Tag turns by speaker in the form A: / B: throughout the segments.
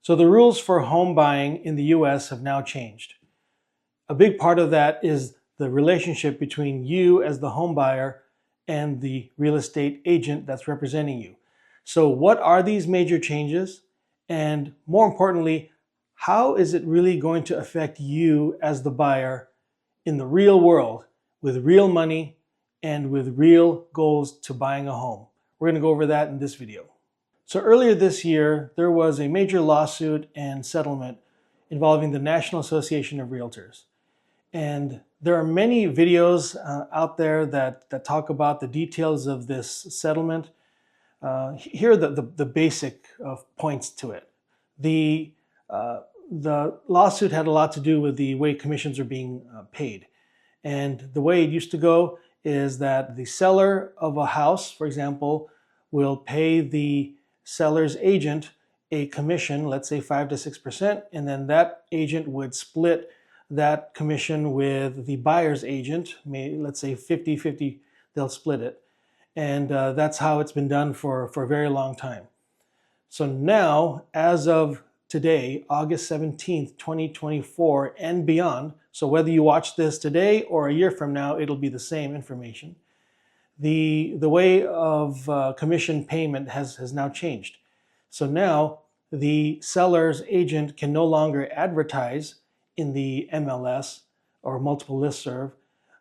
A: So the rules for home buying in the US have now changed. A big part of that is the relationship between you as the home buyer and the real estate agent that's representing you. So what are these major changes? And more importantly, how is it really going to affect you as the buyer in the real world with real money and with real goals to buying a home? We're going to go over that in this video. So earlier this year, there was a major lawsuit and settlement involving the National Association of Realtors. And there are many videos out there that talk about the details of this settlement. Here are the basic points to it. The lawsuit had a lot to do with the way commissions are being paid. And the way it used to go is that the seller of a house, for example, will pay the seller's agent a commission, let's say 5 to 6%, and then that agent would split that commission with the buyer's agent, let's say 50-50, they'll split it. And that's how it's been done for a very long time. So now, as of today, August 17th, 2024 and beyond, so whether you watch this today or a year from now, it'll be the same information. The way of commission payment has now changed. So now the seller's agent can no longer advertise in the MLS or multiple listserv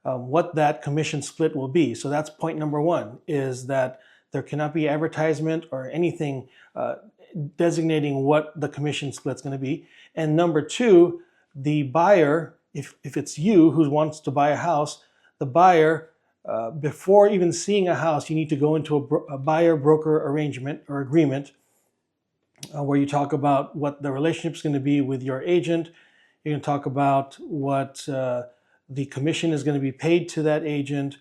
A: what that commission split will be. So that's point number one, is that there cannot be advertisement or anything designating what the commission split's going to be. And number two, the buyer, if it's you who wants to buy a house, the buyer, before even seeing a house, you need to go into a buyer-broker arrangement or agreement where you talk about what the relationship is going to be with your agent. You're going to talk about what the commission is going to be paid to that agent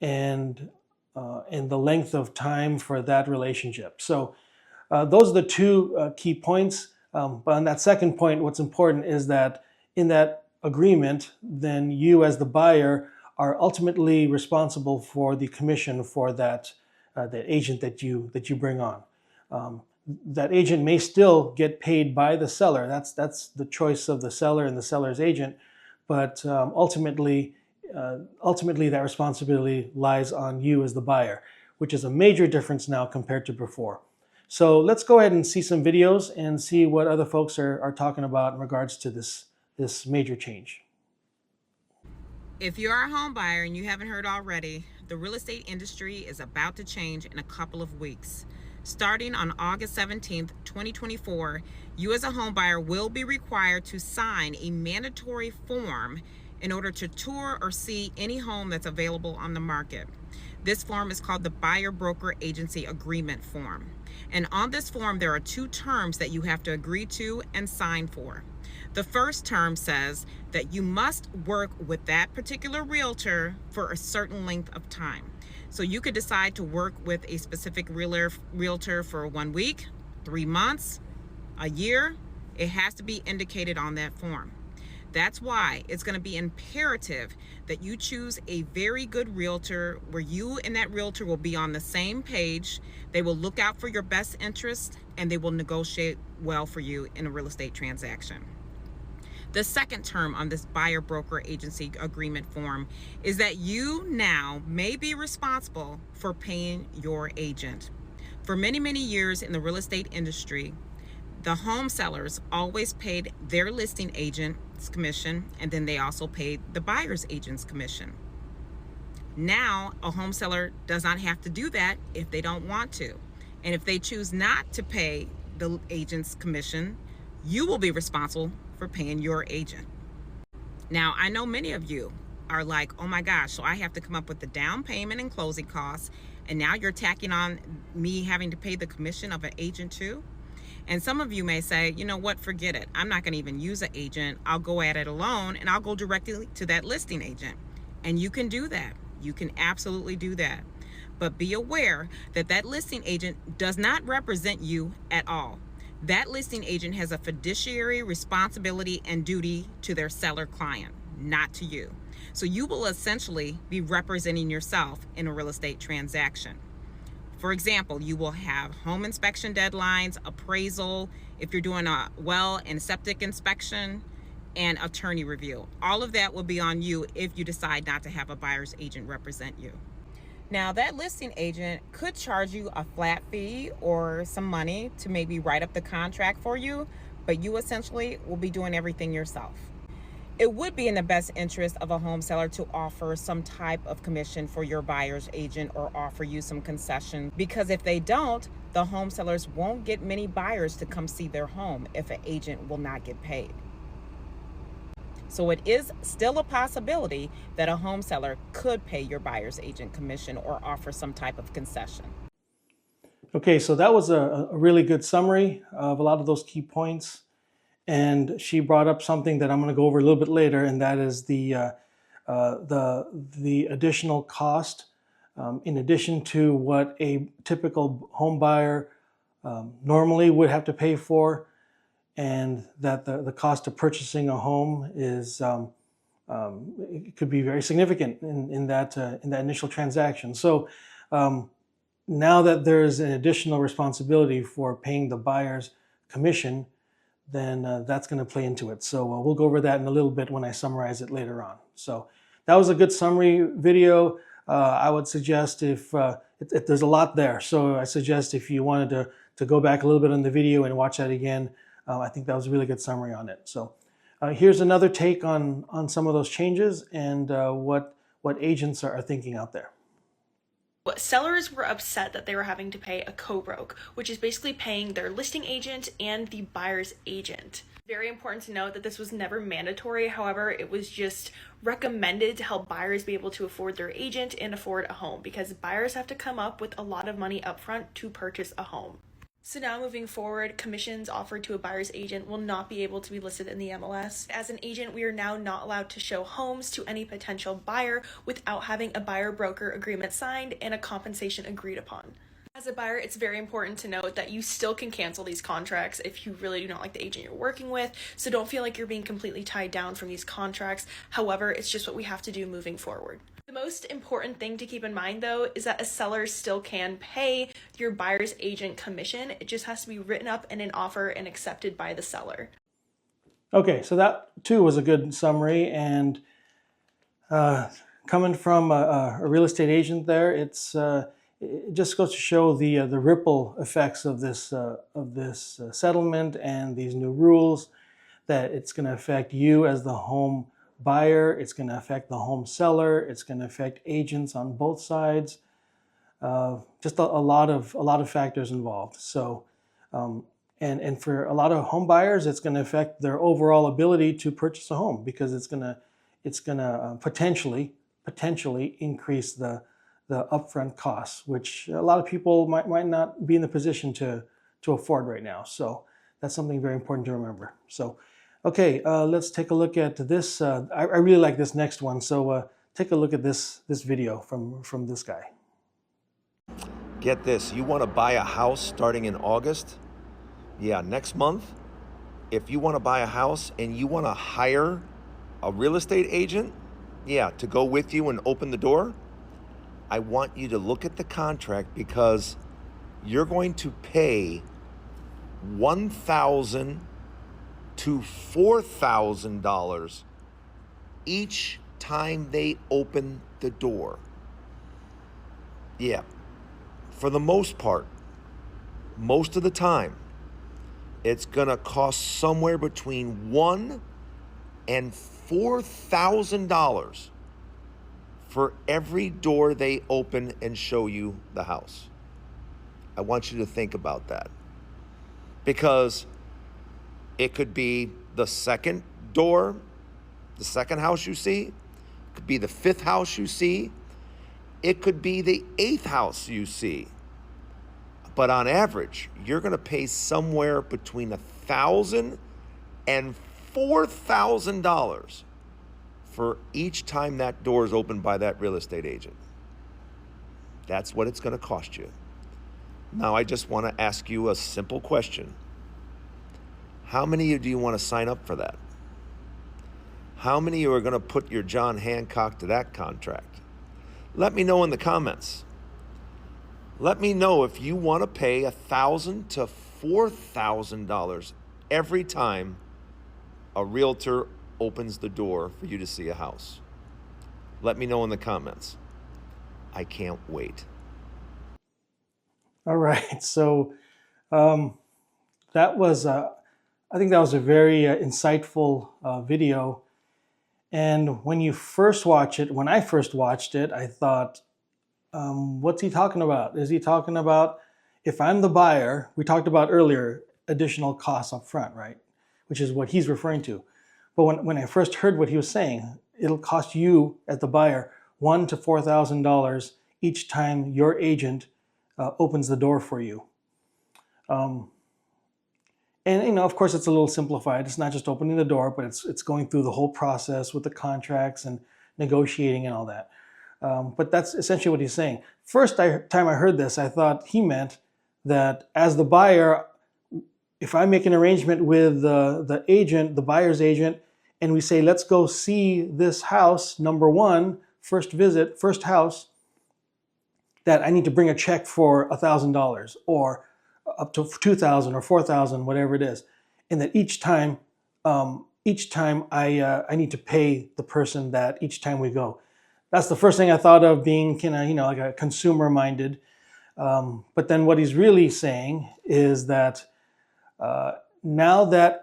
A: and the length of time for that relationship. So those are the two key points. But on that second point, what's important is that in that agreement, then you as the buyer are ultimately responsible for the commission for that agent that you bring on. That agent may still get paid by the seller. That's the choice of the seller and the seller's agent. But ultimately, that responsibility lies on you as the buyer, which is a major difference now compared to before. So let's go ahead and see some videos and see what other folks are talking about in regards to this major change.
B: If you're a home buyer and you haven't heard already, the real estate industry is about to change in a couple of weeks. Starting on August 17th, 2024, you as a home buyer will be required to sign a mandatory form in order to tour or see any home that's available on the market. This form is called the Buyer Broker Agency Agreement Form. And on this form, there are two terms that you have to agree to and sign for. The first term says that you must work with that particular realtor for a certain length of time. So you could decide to work with a specific realtor for 1 week, 3 months, a year. It has to be indicated on that form. That's why it's going to be imperative that you choose a very good realtor where you and that realtor will be on the same page. They will look out for your best interest and they will negotiate well for you in a real estate transaction. The second term on this buyer broker agency agreement form is that you now may be responsible for paying your agent. For many, many years in the real estate industry, the home sellers always paid their listing agent's commission, and then they also paid the buyer's agent's commission. Now, a home seller does not have to do that if they don't want to. And if they choose not to pay the agent's commission, you will be responsible for paying your agent. Now, I know many of you are like, oh my gosh, so I have to come up with the down payment and closing costs, and now you're tacking on me having to pay the commission of an agent too? And some of you may say, you know what, forget it. I'm not going to even use an agent. I'll go at it alone and I'll go directly to that listing agent. And you can do that. You can absolutely do that. But be aware that that listing agent does not represent you at all. That listing agent has a fiduciary responsibility and duty to their seller client, not to you. So you will essentially be representing yourself in a real estate transaction. For example, you will have home inspection deadlines, appraisal, if you're doing a well and septic inspection, and attorney review. All of that will be on you if you decide not to have a buyer's agent represent you. Now, that listing agent could charge you a flat fee or some money to maybe write up the contract for you, but you essentially will be doing everything yourself. It would be in the best interest of a home seller to offer some type of commission for your buyer's agent or offer you some concession, because if they don't, the home sellers won't get many buyers to come see their home if an agent will not get paid. So it is still a possibility that a home seller could pay your buyer's agent commission or offer some type of concession.
A: Okay, so that was a really good summary of a lot of those key points. And she brought up something that I'm going to go over a little bit later, and that is the additional cost in addition to what a typical home buyer normally would have to pay for, and that the cost of purchasing a home is it could be very significant in that initial transaction. So now that there's an additional responsibility for paying the buyer's commission, then that's going to play into it. So we'll go over that in a little bit when I summarize it later on. So that was a good summary video. I would suggest if there's a lot there, so I suggest if you wanted to go back a little bit on the video and watch that again, I think that was a really good summary on it. So here's another take on some of those changes and what agents are thinking out there.
C: Sellers were upset that they were having to pay a co-broke, which is basically paying their listing agent and the buyer's agent. Very important to note that this was never mandatory. However, it was just recommended to help buyers be able to afford their agent and afford a home, because buyers have to come up with a lot of money upfront to purchase a home. So now moving forward, commissions offered to a buyer's agent will not be able to be listed in the MLS. As an agent, we are now not allowed to show homes to any potential buyer without having a buyer-broker agreement signed and a compensation agreed upon. As a buyer, it's very important to note that you still can cancel these contracts if you really do not like the agent you're working with, so don't feel like you're being completely tied down from these contracts. However, it's just what we have to do moving forward. The most important thing to keep in mind, though, is that a seller still can pay your buyer's agent commission. It just has to be written up in an offer and accepted by the seller.
A: Okay, so that too was a good summary, and coming from a real estate agent there, it just goes to show the ripple effects of this settlement and these new rules, that it's going to affect you as the home buyer, it's going to affect the home seller, it's going to affect agents on both sides. Just a lot of factors involved. So, and for a lot of home buyers, it's going to affect their overall ability to purchase a home, because it's going to potentially increase the upfront costs, which a lot of people might not be in the position to afford right now. So that's something very important to remember. So. Okay, let's take a look at this. I really like this next one, so take a look at this video from this guy.
D: Get this, you want to buy a house starting in August? Yeah, next month. If you want to buy a house and you want to hire a real estate agent, yeah, to go with you and open the door, I want you to look at the contract, because you're going to pay $1,000 to $4,000 each time they open the door. Yeah, for the most part, most of the time, it's gonna cost somewhere between $1,000 and $4,000 for every door they open and show you the house. I want you to think about that, because it could be the second door, the second house you see. It could be the fifth house you see. It could be the eighth house you see. But on average, you're going to pay somewhere between $1,000 and $4,000 for each time that door is opened by that real estate agent. That's what it's going to cost you. Now, I just want to ask you a simple question. How many of you do you want to sign up for that? How many of you are going to put your John Hancock to that contract? Let me know in the comments. Let me know if you want to pay $1,000 to $4,000 every time a realtor opens the door for you to see a house. Let me know in the comments. I can't wait.
A: All right. So that was, I think that was a very insightful video. And when you first watch it, when I first watched it, I thought, what's he talking about? Is he talking about if I'm the buyer? We talked about earlier additional costs up front, right? Which is what he's referring to. But when I first heard what he was saying, it'll cost you as the buyer $1,000 to $4,000 each time your agent opens the door for you. And of course, it's a little simplified. It's not just opening the door, but it's going through the whole process with the contracts and negotiating and all that. But that's essentially what he's saying. First time I heard this, I thought he meant that as the buyer, if I make an arrangement with the agent, the buyer's agent, and we say, let's go see this house, number one, first visit, first house, that I need to bring a check for $1,000 or up to $2,000 or $4,000, whatever it is, and that each time I need to pay the person that each time we go. That's the first thing I thought of, being kind of like a consumer minded. But then what he's really saying is that now that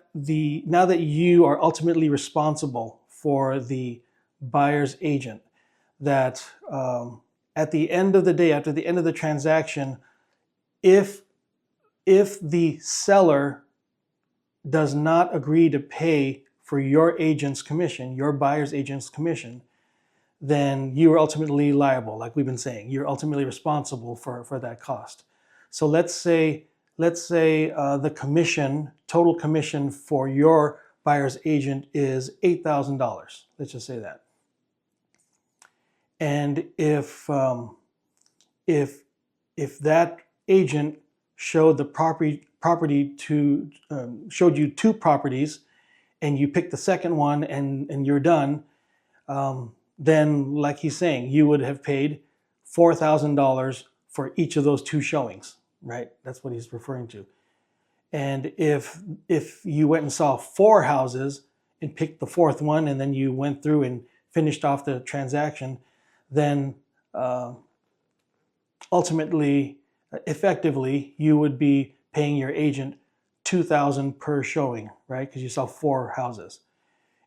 A: you are ultimately responsible for the buyer's agent, that at the end of the day, after the end of the transaction, if the seller does not agree to pay for your agent's commission, your buyer's agent's commission, then you are ultimately liable. Like we've been saying, you're ultimately responsible for that cost. So let's say the total commission for your buyer's agent is $8,000. Let's just say that. And if that agent showed the property showed you two properties, and you pick the second one and you're done, then like he's saying, you would have paid $4,000 for each of those two showings, right? That's what he's referring to. And if you went and saw 4 houses and picked the 4th one, and then you went through and finished off the transaction, then ultimately, effectively, you would be paying your agent $2,000 per showing, right? Because you saw 4 houses.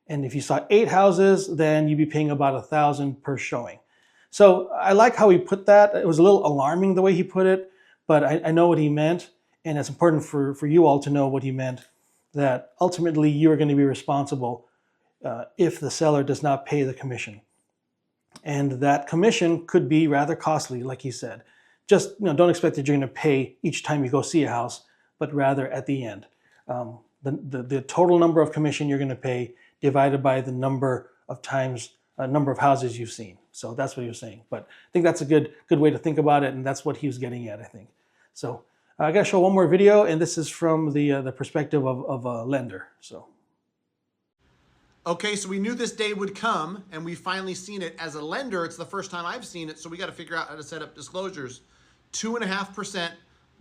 A: And if you saw 8 houses, then you'd be paying about $1,000 per showing. So I like how he put that. It was a little alarming the way he put it, but I know what he meant. And it's important for you all to know what he meant, that ultimately you are going to be responsible if the seller does not pay the commission. And that commission could be rather costly, like he said. Just don't expect that you're going to pay each time you go see a house, but rather at the end. The total number of commission you're going to pay divided by the number of houses you've seen. So that's what he was saying. But I think that's a good way to think about it, and that's what he was getting at, I think. So I got to show one more video, and this is from the perspective of a lender. So.
E: Okay, so we knew this day would come, and we finally seen it. As a lender, it's the first time I've seen it, so we got to figure out how to set up disclosures. 2.5%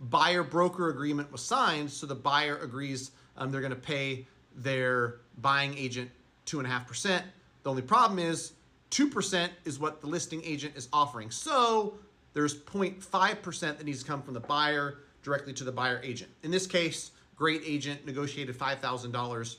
E: buyer broker agreement was signed, so the buyer agrees they're going to pay their buying agent 2.5%. The only problem is 2% is what the listing agent is offering. So there's 0.5% that needs to come from the buyer directly to the buyer agent. In this case, great agent negotiated $5,000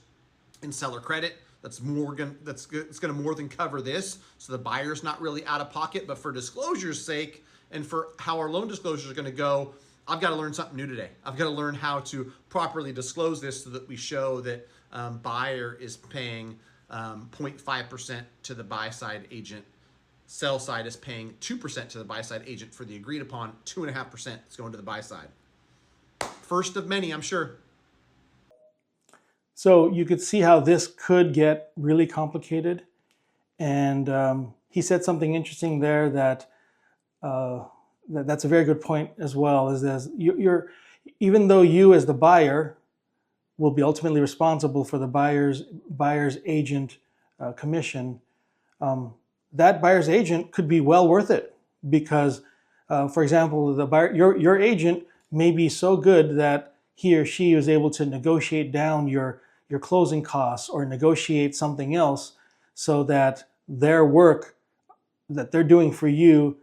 E: in seller credit. It's going to more than cover this. So the buyer's not really out of pocket, but for disclosure's sake and for how our loan disclosures are going to go, I've got to learn something new today. I've got to learn how to properly disclose this so that we show that buyer is paying 0.5% to the buy side agent. Sell side is paying 2% to the buy side agent for the agreed upon 2.5% is going to the buy side. First of many, I'm sure.
A: So you could see how this could get really complicated. And he said something interesting there that that's a very good point as well, is you're even though you as the buyer will be ultimately responsible for the buyer's agent commission, that buyer's agent could be well worth it, because For example, the buyer, your agent may be so good that he or she is able to negotiate down your closing costs or negotiate something else so that their work that they're doing for you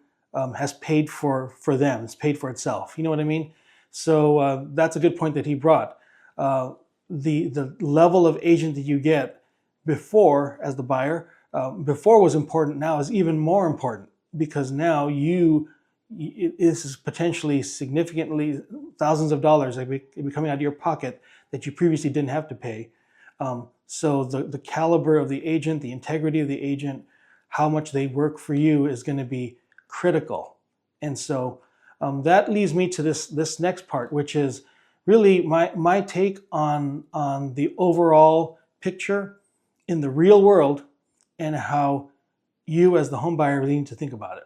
A: has paid for them. It's paid for itself. You know what I mean? So that's a good point that he brought. The level of agent that you get before as the buyer, before was important, now is even more important, because now this is potentially significantly thousands of dollars that be coming out of your pocket that you previously didn't have to pay. So the caliber of the agent, the integrity of the agent, how much they work for you is going to be critical. And so that leads me to this next part, which is really my take on the overall picture in the real world and how you as the home buyer really need to think about it.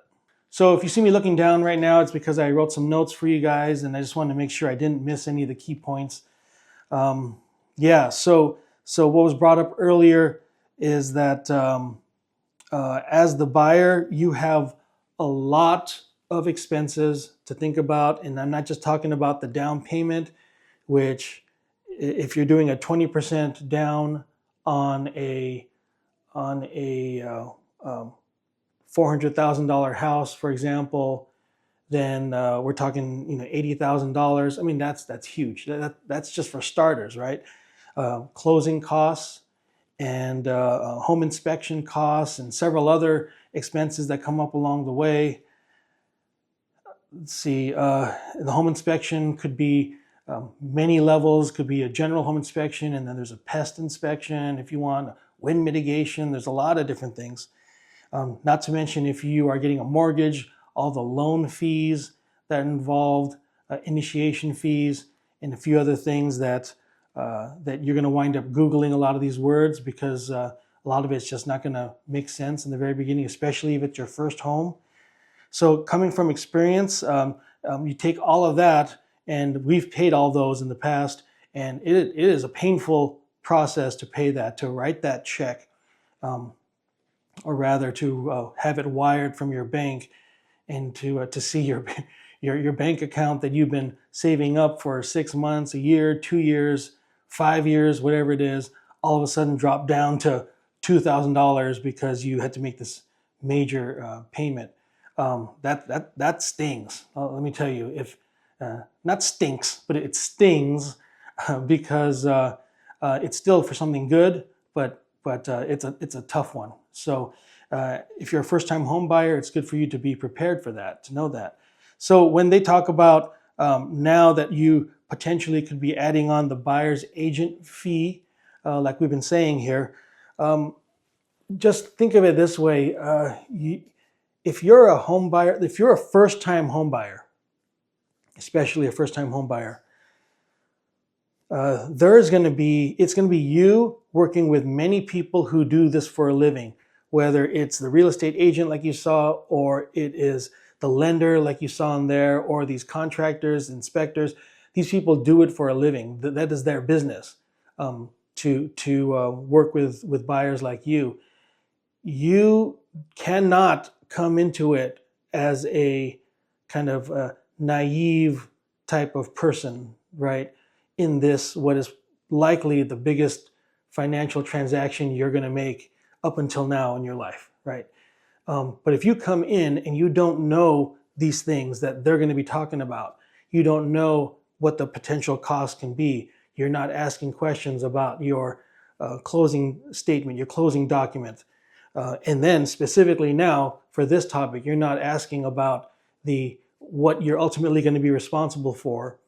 A: So if you see me looking down right now, it's because I wrote some notes for you guys and I just wanted to make sure I didn't miss any of the key points. So what was brought up earlier is that as the buyer, you have a lot of expenses to think about. And I'm not just talking about the down payment, which if you're doing a 20% down on a $400,000 house, for example, then we're talking $80,000. I mean, that's huge. That's just for starters, right? Closing costs and home inspection costs and several other expenses that come up along the way. Let's see, the home inspection could be many levels. Could be a general home inspection, and then there's a pest inspection if you want, wind mitigation. There's a lot of different things. Not to mention if you are getting a mortgage, all the loan fees that are involved, initiation fees, and a few other things that you're going to wind up Googling a lot of these words, because a lot of it's just not going to make sense in the very beginning, especially if it's your first home. So coming from experience, you take all of that, and we've paid all those in the past, and it is a painful process to pay that, to write that check, or rather to have it wired from your bank, and to see your bank account that you've been saving up for 6 months, a year, 2 years, 5 years, whatever it is, all of a sudden drop down to $2,000 because you had to make this major payment. That stings. Let me tell you, if not stinks, but it stings because it's still for something good, but it's a tough one. So if you're a first-time home buyer, it's good for you to be prepared for that, to know that. So when they talk about now that you potentially could be adding on the buyer's agent fee, like we've been saying here, just think of it this way. If you're a home buyer, if you're a first-time home buyer, especially a first-time home buyer, it's going to be you working with many people who do this for a living, whether it's the real estate agent like you saw, or it is the lender like you saw in there, or these contractors, inspectors. These people do it for a living. That is their business, to work with buyers like you. You cannot come into it as a kind of naive type of person, right? In this, what is likely the biggest financial transaction you're going to make up until now in your life, right? But if you come in and you don't know these things that they're going to be talking about, you don't know what the potential cost can be, you're not asking questions about your closing statement, your closing document. And then specifically now for this topic, you're not asking about what you're ultimately going to be responsible for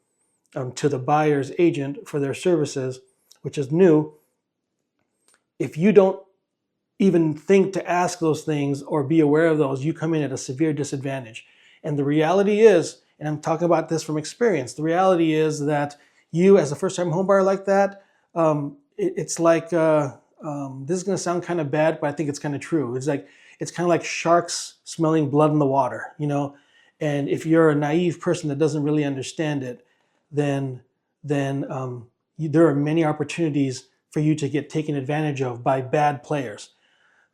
A: to the buyer's agent for their services, which is new. If you don't even think to ask those things or be aware of those, you come in at a severe disadvantage. And the reality is, and I'm talking about this from experience, the reality is that you as a first-time homebuyer like that, it's like, this is going to sound kind of bad, but I think it's kind of true. It's kind of like sharks smelling blood in the water, And if you're a naive person that doesn't really understand it, then there are many opportunities for you to get taken advantage of by bad players.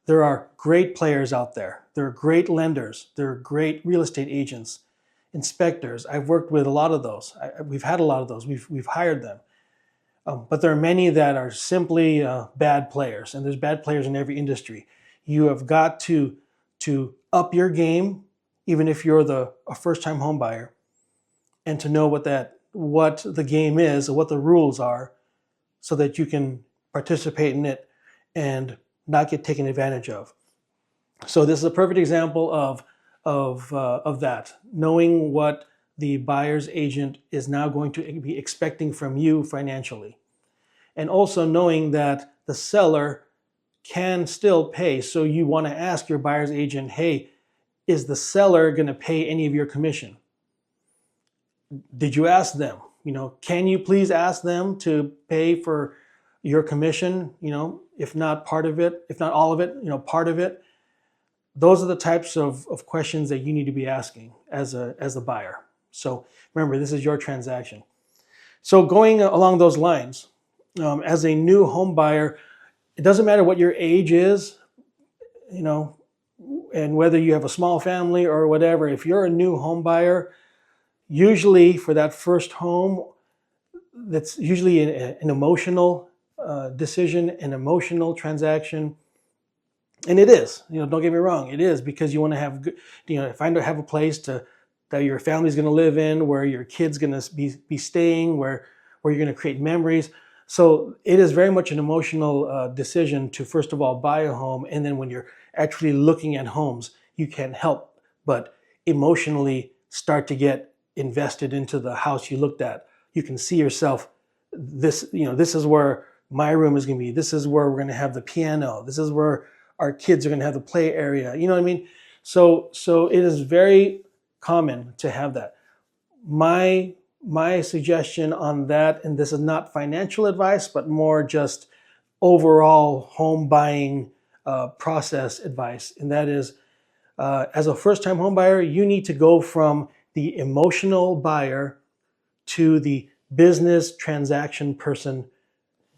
A: There are great players out there. There are great lenders. There are great real estate agents. inspectors. I've worked with a lot of those. We've had a lot of those. We've hired them. But there are many that are simply bad players, and there's bad players in every industry. You have got to up your game, even if you're a first-time home buyer, and to know what the game is, or what the rules are, so that you can participate in it and not get taken advantage of. So this is a perfect example of that, knowing what the buyer's agent is now going to be expecting from you financially. And also knowing that the seller can still pay. So you want to ask your buyer's agent, hey, is the seller going to pay any of your commission? Did you ask them? Can you please ask them to pay for your commission? If not part of it, if not all of it, part of it. Those are the types of questions that you need to be asking as a buyer. So remember, this is your transaction. So going along those lines, as a new home buyer, it doesn't matter what your age is, and whether you have a small family or whatever. If you're a new home buyer, usually for that first home, that's usually an emotional decision, an emotional transaction. And it is, don't get me wrong, it is, because you want to have good, find out, have a place that your family's going to live in, where your kid's going to be staying, where you're going to create memories. So it is very much an emotional decision to, first of all, buy a home. And then when you're actually looking at homes, you can't help but emotionally start to get invested into the house you looked at. You can see yourself, this is where my room is going to be. This is where we're going to have the piano. This is where our kids are going to have the play area. You know what I mean? So it is very common to have that. My suggestion on that, and this is not financial advice, but more just overall home buying process advice, and that is, as a first-time home buyer, you need to go from the emotional buyer to the business transaction person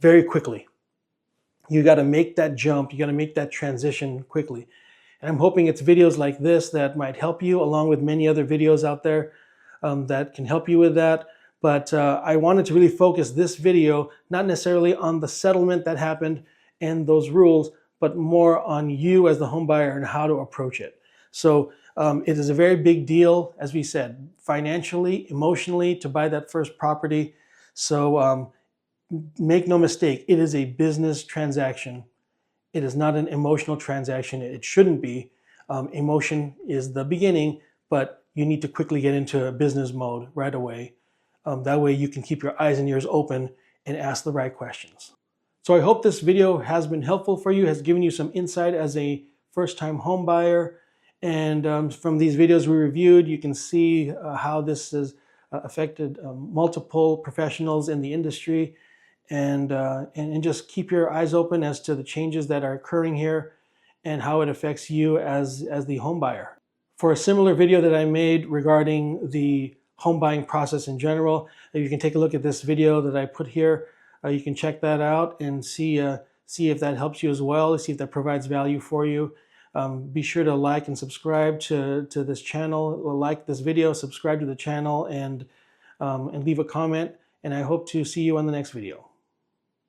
A: very quickly. You got to make that jump. You got to make that transition quickly. And I'm hoping it's videos like this that might help you, along with many other videos out there that can help you with that. But I wanted to really focus this video, not necessarily on the settlement that happened and those rules, but more on you as the home buyer and how to approach it. So it is a very big deal, as we said, financially, emotionally, to buy that first property. So make no mistake, it is a business transaction. It is not an emotional transaction. It shouldn't be. Emotion is the beginning, but you need to quickly get into a business mode right away. That way you can keep your eyes and ears open and ask the right questions. So I hope this video has been helpful for you, has given you some insight as a first-time home buyer. And from these videos we reviewed, you can see how this has affected multiple professionals in the industry. And just keep your eyes open as to the changes that are occurring here and how it affects you as the home buyer. For a similar video that I made regarding the home buying process in general, you can take a look at this video that I put here. You can check that out and see if that helps you as well, see if that provides value for you. Be sure to like and subscribe to this channel, or like this video, subscribe to the channel, and leave a comment. And I hope to see you on the next video.